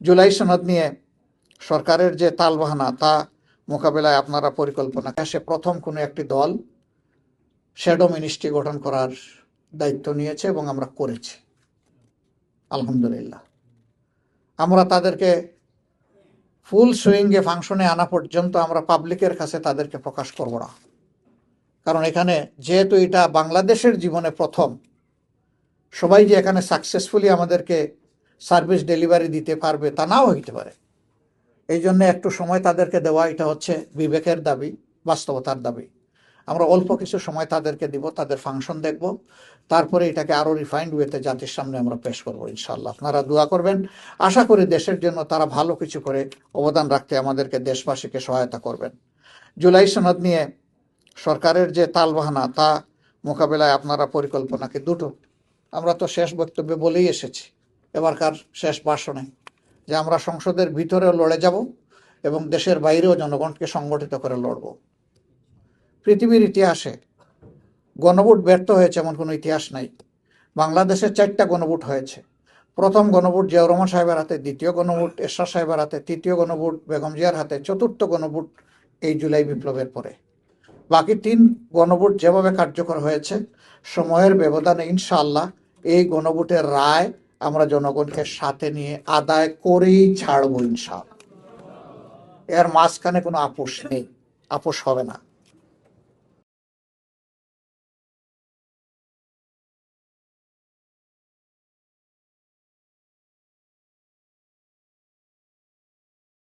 জুলাই সনদ নিয়ে সরকারের যে তালবাহানা তা মোকাবেলায় আপনারা পরিকল্পনা সে প্রথম কোনো একটি দল শ্যাডো মিনিস্ট্রি গঠন করার দায়িত্ব নিয়েছে এবং আমরা করেছি আলহামদুলিল্লাহ। আমরা তাদেরকে ফুল সুইংয়ে ফাংশনে আনা পর্যন্ত আমরা পাবলিকের কাছে তাদেরকে প্রকাশ করব না, কারণ এখানে যেহেতু এটা বাংলাদেশের জীবনে প্রথম, সবাই যে এখানে সাকসেসফুলি আমাদেরকে সার্ভিস ডেলিভারি দিতে পারবে তা নাও হইতে পারে। এই জন্য একটু সময় তাদেরকে দেওয়া, এটা হচ্ছে বিবেকের দাবি, বাস্তবতার দাবি। আমরা অল্প কিছু সময় তাদেরকে দিব, তাদের ফাংশন দেখব, তারপরে এটাকে আরও রিফাইন্ড ওয়েতে জাতির সামনে আমরা পেশ করবো ইনশাআল্লাহ। আপনারা দোয়া করবেন, আশা করি দেশের জন্য তারা ভালো কিছু করে অবদান রাখতে আমাদেরকে, দেশবাসীকে সহায়তা করবেন। জুলাই সনদ নিয়ে সরকারের যে তালবাহানা তা মোকাবেলায় আপনারা পরিকল্পনাকে দুটো, আমরা তো শেষ বক্তব্যে বলেই এসেছি এবারকার শেষ ভাষণে, যে আমরা সংসদের ভিতরেও লড়ে যাব এবং দেশের বাইরেও জনগণকে সংগঠিত করে লড়ব। পৃথিবীর ইতিহাসে গণভোট ব্যর্থ হয়েছে এমন কোনো ইতিহাস নাই। বাংলাদেশে 4টা গণভোট হয়েছে। প্রথম গণভোট জিয়াউর রহমান সাহেবের হাতে, দ্বিতীয় গণভোট এরশাদ সাহেবের হাতে, তৃতীয় গণভোট বেগম জিয়ার হাতে, চতুর্থ গণভোট এই জুলাই বিপ্লবের পরে। বাকি 3 গণভোট যেভাবে কার্যকর হয়েছে, সময়ের ব্যবধানে ইনশাআল্লাহ এই গণভোটের রায় আমরা জনগণকে সাথে নিয়ে আদায় করেই ছাড়বো ইনশাআল্লাহ। এর মাঝখানে কোনো আপোষ নেই, আপোষ হবে না।